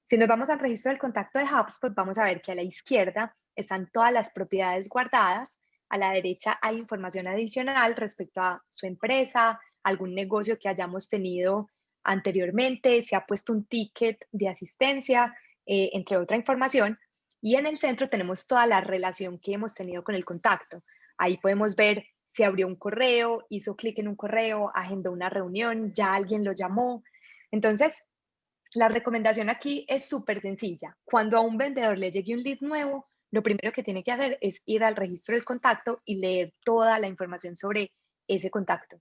Si nos vamos al registro del contacto de HubSpot, vamos a ver que a la izquierda están todas las propiedades guardadas, a la derecha hay información adicional respecto a su empresa, algún negocio que hayamos tenido anteriormente, se ha puesto un ticket de asistencia, entre otra información, y en el centro tenemos toda la relación que hemos tenido con el contacto. Ahí podemos ver si abrió un correo, hizo clic en un correo, agendó una reunión, ya alguien lo llamó. Entonces, la recomendación aquí es súper sencilla. Cuando a un vendedor le llegue un lead nuevo, lo primero que tiene que hacer es ir al registro del contacto y leer toda la información sobre ese contacto.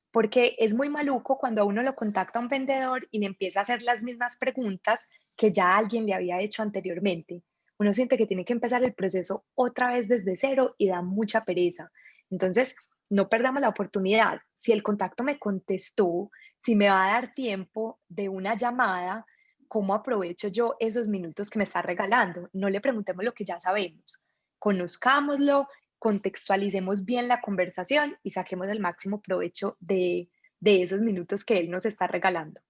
Porque es muy maluco cuando a uno lo contacta un vendedor y le empieza a hacer las mismas preguntas que ya alguien le había hecho anteriormente. Uno siente que tiene que empezar el proceso otra vez desde cero y da mucha pereza. Entonces, no perdamos la oportunidad. Si el contacto me contestó, si me va a dar tiempo de una llamada, ¿cómo aprovecho yo esos minutos que me está regalando? No le preguntemos lo que ya sabemos. Conozcámoslo, contextualicemos bien la conversación y saquemos el máximo provecho de esos minutos que él nos está regalando.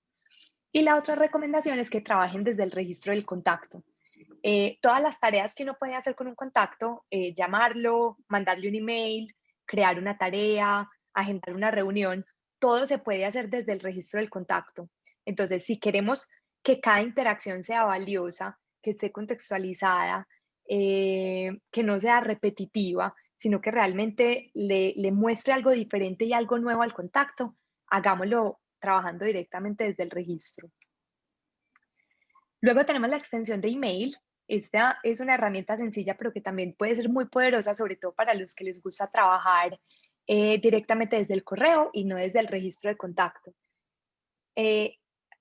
Y la otra recomendación es que trabajen desde el registro del contacto. Todas las tareas que uno puede hacer con un contacto, llamarlo, mandarle un email, crear una tarea, agendar una reunión, todo se puede hacer desde el registro del contacto. Entonces, si queremos que cada interacción sea valiosa, que esté contextualizada, que no sea repetitiva, sino que realmente le muestre algo diferente y algo nuevo al contacto, hagámoslo trabajando directamente desde el registro. Luego tenemos la extensión de email. Esta es una herramienta sencilla, pero que también puede ser muy poderosa, sobre todo para los que les gusta trabajar directamente desde el correo y no desde el registro de contacto.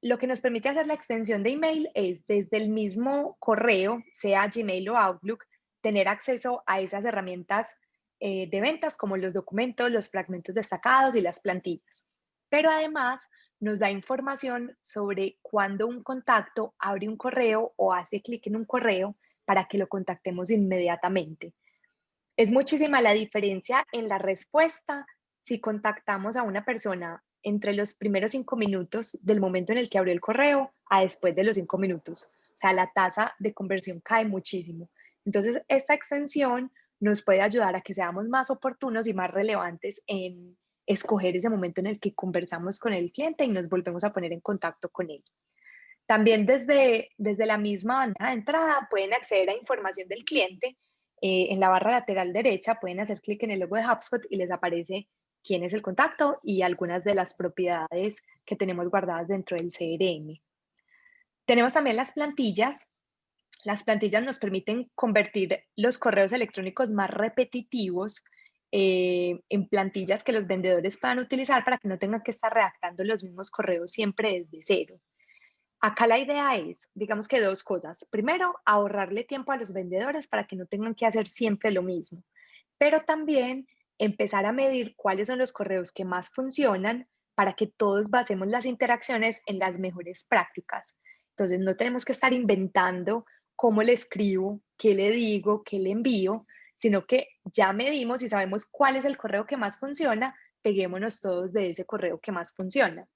Lo que nos permite hacer la extensión de email es desde el mismo correo, sea Gmail o Outlook, tener acceso a esas herramientas de ventas como los documentos, los fragmentos destacados y las plantillas. Pero además nos da información sobre cuándo un contacto abre un correo o hace clic en un correo para que lo contactemos inmediatamente. Es muchísima la diferencia en la respuesta si contactamos a una persona entre los primeros 5 minutos del momento en el que abrió el correo a después de los 5 minutos. O sea, la tasa de conversión cae muchísimo. Entonces, esta extensión nos puede ayudar a que seamos más oportunos y más relevantes en escoger ese momento en el que conversamos con el cliente y nos volvemos a poner en contacto con él. También desde la misma bandeja de entrada pueden acceder a información del cliente. En la barra lateral derecha pueden hacer clic en el logo de HubSpot y les aparece quién es el contacto y algunas de las propiedades que tenemos guardadas dentro del CRM. Tenemos también las plantillas. Las plantillas nos permiten convertir los correos electrónicos más repetitivos en plantillas que los vendedores puedan utilizar para que no tengan que estar redactando los mismos correos siempre desde cero. Acá la idea es, digamos que dos cosas. Primero, ahorrarle tiempo a los vendedores para que no tengan que hacer siempre lo mismo, pero también empezar a medir cuáles son los correos que más funcionan para que todos basemos las interacciones en las mejores prácticas. Entonces, no tenemos que estar inventando cómo le escribo, qué le digo, qué le envío, sino que ya medimos y sabemos cuál es el correo que más funciona, peguémonos todos de ese correo que más funciona.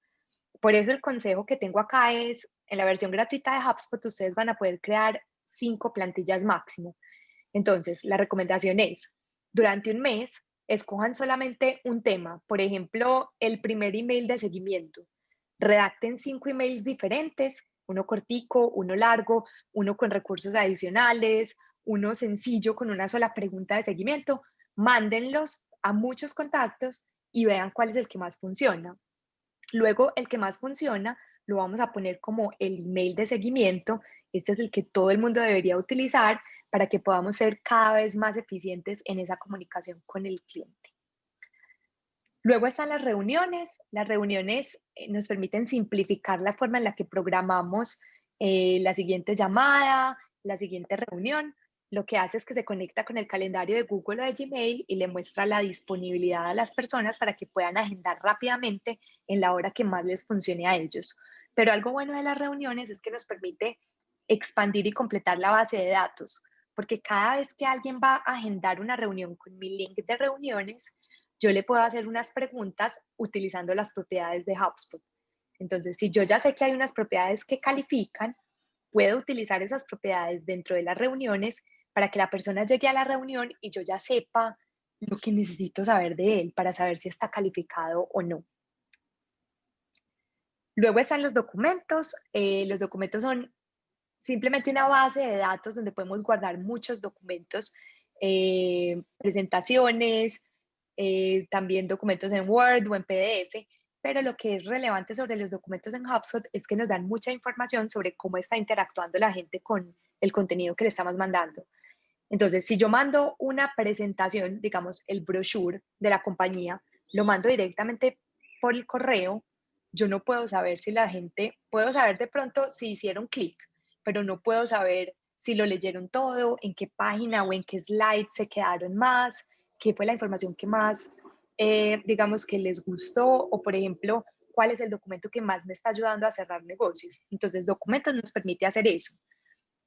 Por eso el consejo que tengo acá es, en la versión gratuita de HubSpot, ustedes van a poder crear 5 plantillas máximo. Entonces, la recomendación es, durante un mes, escojan solamente un tema. Por ejemplo, el primer email de seguimiento. Redacten 5 emails diferentes, uno cortico, uno largo, uno con recursos adicionales, uno sencillo con una sola pregunta de seguimiento. Mándenlos a muchos contactos y vean cuál es el que más funciona. Luego, el que más funciona lo vamos a poner como el email de seguimiento. Este es el que todo el mundo debería utilizar para que podamos ser cada vez más eficientes en esa comunicación con el cliente. Luego están las reuniones. Las reuniones nos permiten simplificar la forma en la que programamos la siguiente llamada, la siguiente reunión. Lo que hace es que se conecta con el calendario de Google o de Gmail y le muestra la disponibilidad a las personas para que puedan agendar rápidamente en la hora que más les funcione a ellos. Pero algo bueno de las reuniones es que nos permite expandir y completar la base de datos, porque cada vez que alguien va a agendar una reunión con mi link de reuniones, yo le puedo hacer unas preguntas utilizando las propiedades de HubSpot. Entonces, si yo ya sé que hay unas propiedades que califican, puedo utilizar esas propiedades dentro de las reuniones para que la persona llegue a la reunión y yo ya sepa lo que necesito saber de él para saber si está calificado o no. Luego están los documentos. Los documentos son simplemente una base de datos donde podemos guardar muchos documentos, presentaciones, también documentos en Word o en PDF, pero lo que es relevante sobre los documentos en HubSpot es que nos dan mucha información sobre cómo está interactuando la gente con el contenido que le estamos mandando. Entonces, si yo mando una presentación, digamos, el brochure de la compañía, lo mando directamente por el correo, yo no puedo saber si la gente, puedo saber de pronto si hicieron clic, pero no puedo saber si lo leyeron todo, en qué página o en qué slide se quedaron más, qué fue la información que más, digamos, que les gustó, o por ejemplo, cuál es el documento que más me está ayudando a cerrar negocios. Entonces, documentos nos permite hacer eso.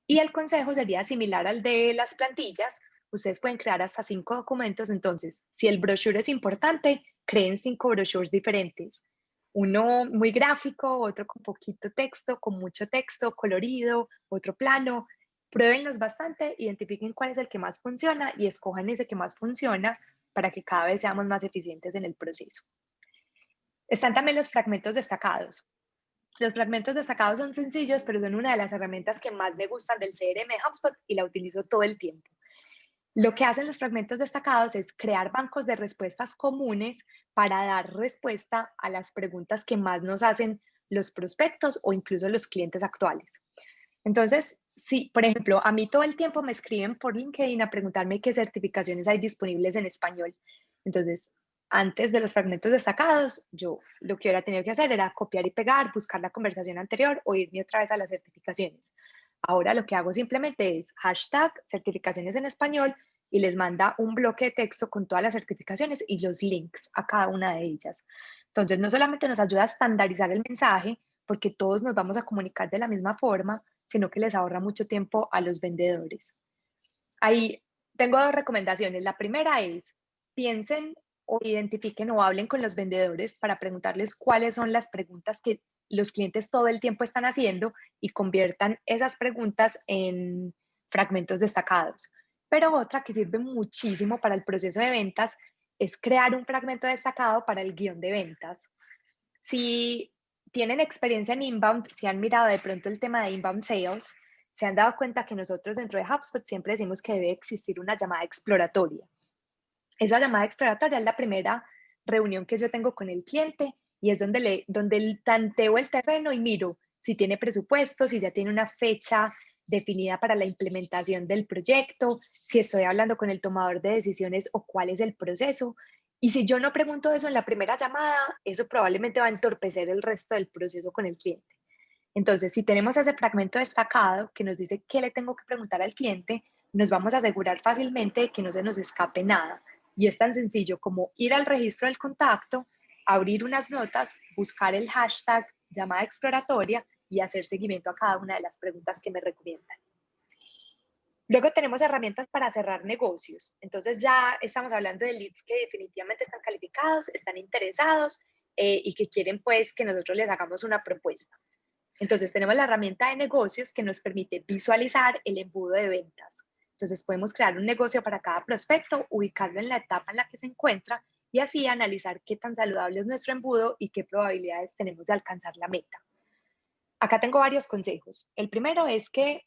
Y el consejo sería similar al de las plantillas. Ustedes pueden crear hasta 5 documentos. Entonces, si el brochure es importante, creen 5 brochures diferentes. Uno muy gráfico, otro con poquito texto, con mucho texto, colorido, otro plano. Pruébenlos bastante, identifiquen cuál es el que más funciona y escojan ese que más funciona para que cada vez seamos más eficientes en el proceso. Están también los fragmentos destacados. Los fragmentos destacados son sencillos, pero son una de las herramientas que más me gustan del CRM de HubSpot y la utilizo todo el tiempo. Lo que hacen los fragmentos destacados es crear bancos de respuestas comunes para dar respuesta a las preguntas que más nos hacen los prospectos o incluso los clientes actuales. Entonces, si, por ejemplo, a mí todo el tiempo me escriben por LinkedIn a preguntarme qué certificaciones hay disponibles en español. Entonces, antes de los fragmentos destacados, yo lo que hubiera tenido que hacer era copiar y pegar, buscar la conversación anterior o irme otra vez a las certificaciones. Ahora lo que hago simplemente es hashtag certificaciones en español y les manda un bloque de texto con todas las certificaciones y los links a cada una de ellas. Entonces, no solamente nos ayuda a estandarizar el mensaje, porque todos nos vamos a comunicar de la misma forma, sino que les ahorra mucho tiempo a los vendedores. Ahí tengo dos recomendaciones. La primera es, piensen o identifiquen o hablen con los vendedores para preguntarles cuáles son las preguntas que los clientes todo el tiempo están haciendo y conviertan esas preguntas en fragmentos destacados. Pero otra que sirve muchísimo para el proceso de ventas es crear un fragmento destacado para el guión de ventas. Si tienen experiencia en inbound, si han mirado de pronto el tema de inbound sales, se han dado cuenta que nosotros dentro de HubSpot siempre decimos que debe existir una llamada exploratoria. Esa llamada exploratoria es la primera reunión que yo tengo con el cliente y es donde tanteo el terreno y miro si tiene presupuesto, si ya tiene una fecha definida para la implementación del proyecto, si estoy hablando con el tomador de decisiones o cuál es el proceso. Y si yo no pregunto eso en la primera llamada, eso probablemente va a entorpecer el resto del proceso con el cliente. Entonces, si tenemos ese fragmento destacado que nos dice qué le tengo que preguntar al cliente, nos vamos a asegurar fácilmente de que no se nos escape nada. Y es tan sencillo como ir al registro del contacto, abrir unas notas, buscar el hashtag llamada exploratoria y hacer seguimiento a cada una de las preguntas que me recomiendan. Luego tenemos herramientas para cerrar negocios. Entonces ya estamos hablando de leads que definitivamente están calificados, están interesados y que quieren pues que nosotros les hagamos una propuesta. Entonces tenemos la herramienta de negocios que nos permite visualizar el embudo de ventas. Entonces podemos crear un negocio para cada prospecto, ubicarlo en la etapa en la que se encuentra y así analizar qué tan saludable es nuestro embudo y qué probabilidades tenemos de alcanzar la meta. Acá tengo varios consejos. El primero es que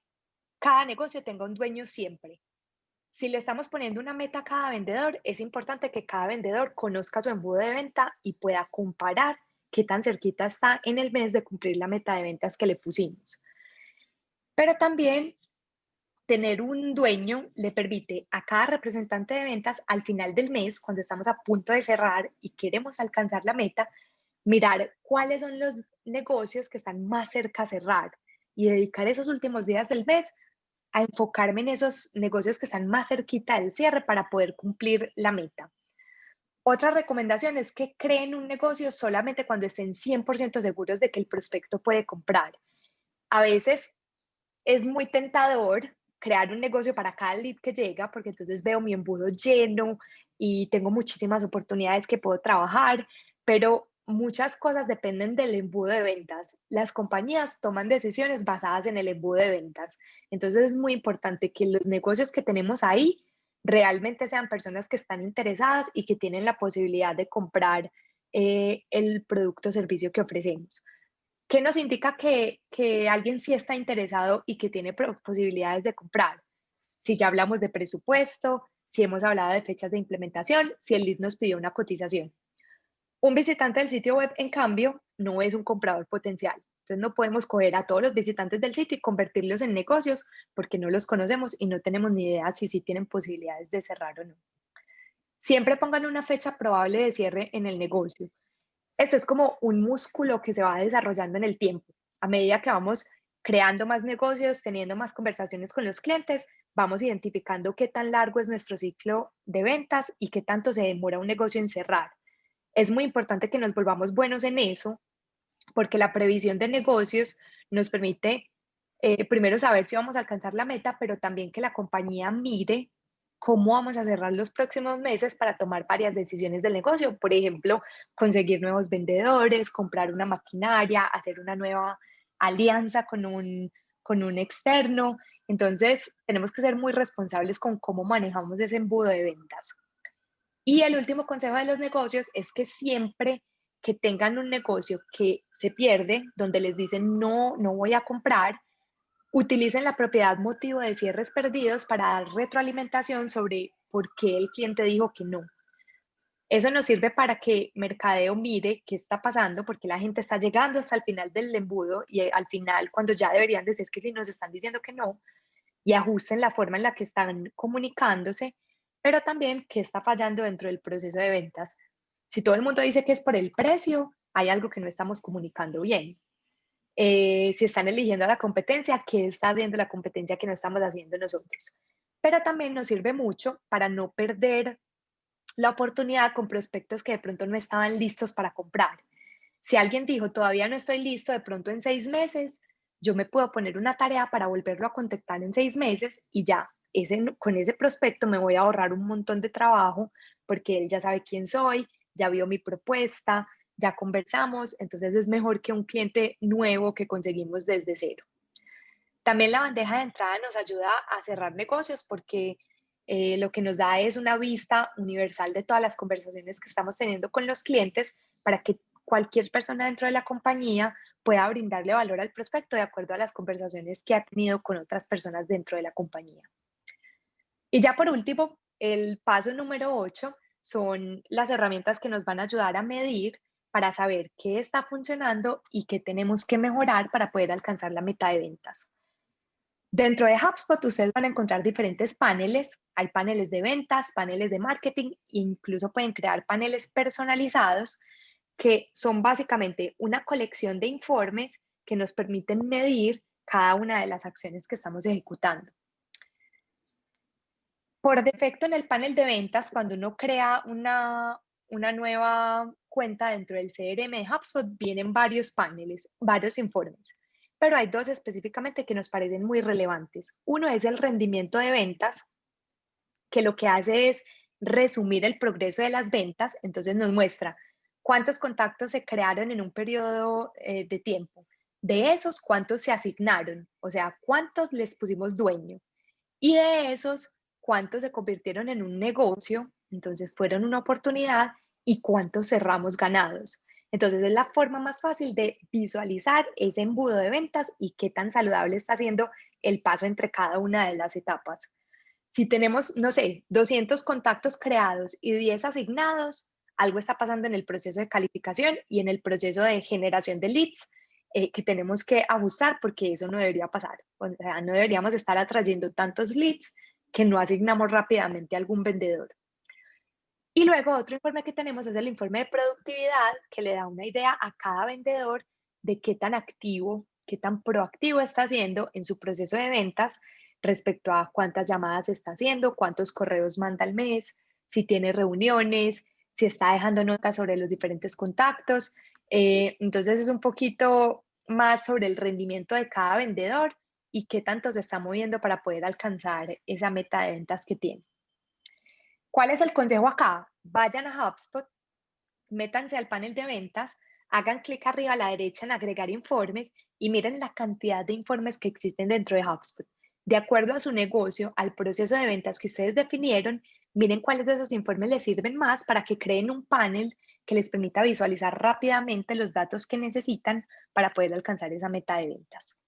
cada negocio tenga un dueño siempre. Si le estamos poniendo una meta a cada vendedor, es importante que cada vendedor conozca su embudo de venta y pueda comparar qué tan cerquita está en el mes de cumplir la meta de ventas que le pusimos. Pero también tener un dueño le permite a cada representante de ventas al final del mes, cuando estamos a punto de cerrar y queremos alcanzar la meta, mirar cuáles son los negocios que están más cerca a cerrar y dedicar esos últimos días del mes a enfocarme en esos negocios que están más cerquita del cierre para poder cumplir la meta. Otra recomendación es que creen un negocio solamente cuando estén 100% seguros de que el prospecto puede comprar. A veces es muy tentador crear un negocio para cada lead que llega, porque entonces veo mi embudo lleno y tengo muchísimas oportunidades que puedo trabajar, pero muchas cosas dependen del embudo de ventas. Las compañías toman decisiones basadas en el embudo de ventas. Entonces es muy importante que los negocios que tenemos ahí realmente sean personas que están interesadas y que tienen la posibilidad de comprar el producto o servicio que ofrecemos. ¿Qué nos indica que alguien sí está interesado y que tiene posibilidades de comprar? Si ya hablamos de presupuesto, si hemos hablado de fechas de implementación, si el lead nos pidió una cotización. Un visitante del sitio web, en cambio, no es un comprador potencial. Entonces no podemos coger a todos los visitantes del sitio y convertirlos en negocios porque no los conocemos y no tenemos ni idea si sí tienen posibilidades de cerrar o no. Siempre pongan una fecha probable de cierre en el negocio. Esto es como un músculo que se va desarrollando en el tiempo. A medida que vamos creando más negocios, teniendo más conversaciones con los clientes, vamos identificando qué tan largo es nuestro ciclo de ventas y qué tanto se demora un negocio en cerrar. Es muy importante que nos volvamos buenos en eso, porque la previsión de negocios nos permite primero saber si vamos a alcanzar la meta, pero también que la compañía mire cómo vamos a cerrar los próximos meses para tomar varias decisiones del negocio. Por ejemplo, conseguir nuevos vendedores, comprar una maquinaria, hacer una nueva alianza con un externo. Entonces, tenemos que ser muy responsables con cómo manejamos ese embudo de ventas. Y el último consejo de los negocios es que siempre que tengan un negocio que se pierde, donde les dicen no, no voy a comprar, utilicen la propiedad motivo de cierres perdidos para dar retroalimentación sobre por qué el cliente dijo que no. Eso nos sirve para que mercadeo mire qué está pasando, porque la gente está llegando hasta el final del embudo y al final, cuando ya deberían decir que sí, nos están diciendo que no, y ajusten la forma en la que están comunicándose, pero también qué está fallando dentro del proceso de ventas. Si todo el mundo dice que es por el precio, hay algo que no estamos comunicando bien. Si están eligiendo a la competencia, qué está haciendo la competencia que no estamos haciendo nosotros. Pero también nos sirve mucho para no perder la oportunidad con prospectos que de pronto no estaban listos para comprar. Si alguien dijo, todavía no estoy listo, de pronto en 6 meses, yo me puedo poner una tarea para volverlo a contactar en 6 meses y ya, con ese prospecto me voy a ahorrar un montón de trabajo porque él ya sabe quién soy, ya vio mi propuesta, ya conversamos, entonces es mejor que un cliente nuevo que conseguimos desde cero. También la bandeja de entrada nos ayuda a cerrar negocios porque lo que nos da es una vista universal de todas las conversaciones que estamos teniendo con los clientes para que cualquier persona dentro de la compañía pueda brindarle valor al prospecto de acuerdo a las conversaciones que ha tenido con otras personas dentro de la compañía. Y ya por último, el paso número 8 son las herramientas que nos van a ayudar a medir para saber qué está funcionando y qué tenemos que mejorar para poder alcanzar la meta de ventas. Dentro de HubSpot ustedes van a encontrar diferentes paneles. Hay paneles de ventas, paneles de marketing, incluso pueden crear paneles personalizados que son básicamente una colección de informes que nos permiten medir cada una de las acciones que estamos ejecutando. Por defecto en el panel de ventas, cuando uno crea una nueva cuenta dentro del CRM de HubSpot, vienen varios paneles, varios informes, pero hay dos específicamente que nos parecen muy relevantes. Uno es el rendimiento de ventas, que lo que hace es resumir el progreso de las ventas, entonces nos muestra cuántos contactos se crearon en un periodo de tiempo. De esos, cuántos se asignaron, o sea, cuántos les pusimos dueño. Y de esos, cuántos se convirtieron en un negocio, entonces fueron una oportunidad, y cuántos cerramos ganados. Entonces es la forma más fácil de visualizar ese embudo de ventas y qué tan saludable está siendo el paso entre cada una de las etapas. Si tenemos, no sé, 200 contactos creados y 10 asignados, algo está pasando en el proceso de calificación y en el proceso de generación de leads que tenemos que ajustar porque eso no debería pasar. O sea, no deberíamos estar atrayendo tantos leads que no asignamos rápidamente a algún vendedor. Y luego otro informe que tenemos es el informe de productividad que le da una idea a cada vendedor de qué tan activo, qué tan proactivo está haciendo en su proceso de ventas respecto a cuántas llamadas está haciendo, cuántos correos manda al mes, si tiene reuniones, si está dejando notas sobre los diferentes contactos. Entonces es un poquito más sobre el rendimiento de cada vendedor y qué tanto se está moviendo para poder alcanzar esa meta de ventas que tiene. ¿Cuál es el consejo acá? Vayan a HubSpot, métanse al panel de ventas, hagan clic arriba a la derecha en agregar informes y miren la cantidad de informes que existen dentro de HubSpot. De acuerdo a su negocio, al proceso de ventas que ustedes definieron, miren cuáles de esos informes les sirven más para que creen un panel que les permita visualizar rápidamente los datos que necesitan para poder alcanzar esa meta de ventas.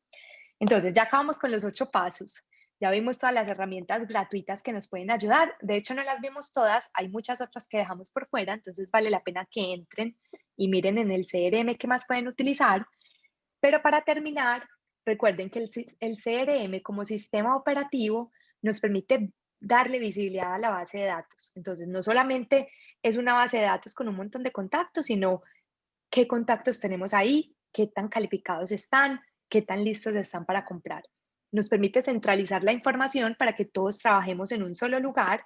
Entonces, ya acabamos con los 8 pasos. Ya vimos todas las herramientas gratuitas que nos pueden ayudar. De hecho, no las vimos todas. Hay muchas otras que dejamos por fuera. Entonces, vale la pena que entren y miren en el CRM qué más pueden utilizar. Pero para terminar, recuerden que el CRM como sistema operativo nos permite darle visibilidad a la base de datos. Entonces, no solamente es una base de datos con un montón de contactos, sino qué contactos tenemos ahí, qué tan calificados están, qué tan listos están para comprar. Nos permite centralizar la información para que todos trabajemos en un solo lugar,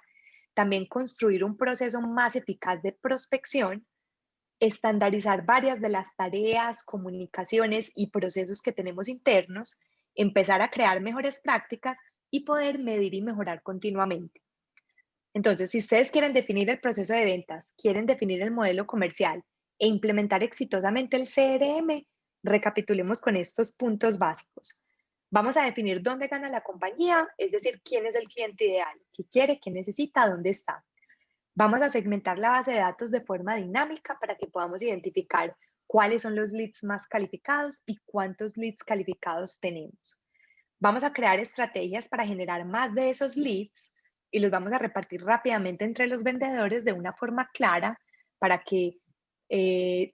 también construir un proceso más eficaz de prospección, estandarizar varias de las tareas, comunicaciones y procesos que tenemos internos, empezar a crear mejores prácticas y poder medir y mejorar continuamente. Entonces, si ustedes quieren definir el proceso de ventas, quieren definir el modelo comercial e implementar exitosamente el CRM, recapitulemos con estos puntos básicos. Vamos a definir dónde gana la compañía, es decir, quién es el cliente ideal, qué quiere, qué necesita, dónde está. Vamos a segmentar la base de datos de forma dinámica para que podamos identificar cuáles son los leads más calificados y cuántos leads calificados tenemos. Vamos a crear estrategias para generar más de esos leads y los vamos a repartir rápidamente entre los vendedores de una forma clara para que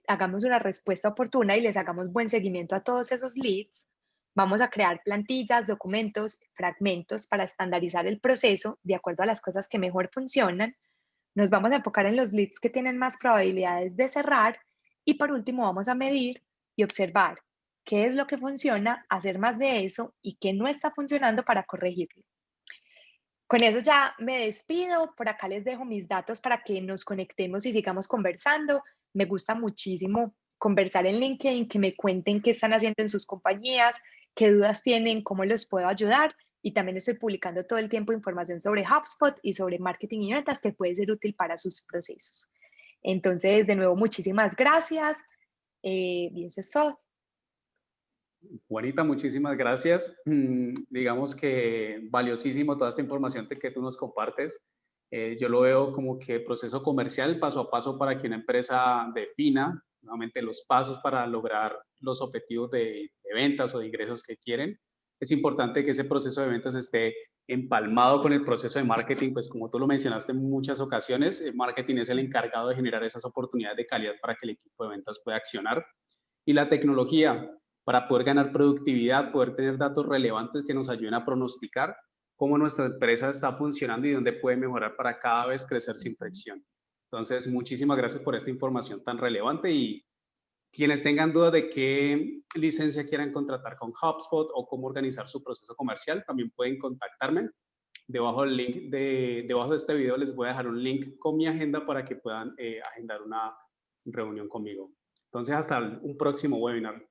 hagamos una respuesta oportuna y les hagamos buen seguimiento a todos esos leads. Vamos a crear plantillas, documentos, fragmentos para estandarizar el proceso de acuerdo a las cosas que mejor funcionan. Nos vamos a enfocar en los leads que tienen más probabilidades de cerrar y por último vamos a medir y observar qué es lo que funciona, hacer más de eso y qué no está funcionando para corregirlo. Con eso ya me despido. Por acá les dejo mis datos para que nos conectemos y sigamos conversando. Me gusta muchísimo conversar en LinkedIn, que me cuenten qué están haciendo en sus compañías, qué dudas tienen, cómo los puedo ayudar. Y también estoy publicando todo el tiempo información sobre HubSpot y sobre marketing y ventas que puede ser útil para sus procesos. Entonces, de nuevo, muchísimas gracias. Y eso es todo. Juanita, muchísimas gracias. Digamos que valiosísimo toda esta información que tú nos compartes. Yo lo veo como que proceso comercial paso a paso para que una empresa defina nuevamente los pasos para lograr los objetivos de ventas o de ingresos que quieren. Es importante que ese proceso de ventas esté empalmado con el proceso de marketing, pues como tú lo mencionaste en muchas ocasiones, el marketing es el encargado de generar esas oportunidades de calidad para que el equipo de ventas pueda accionar. Y la tecnología, para poder ganar productividad, poder tener datos relevantes que nos ayuden a pronosticar cómo nuestra empresa está funcionando y dónde puede mejorar para cada vez crecer sin fricción. Entonces, muchísimas gracias por esta información tan relevante y quienes tengan dudas de qué licencia quieran contratar con HubSpot o cómo organizar su proceso comercial, también pueden contactarme. Debajo del link debajo de este video les voy a dejar un link con mi agenda para que puedan agendar una reunión conmigo. Entonces, hasta un próximo webinar.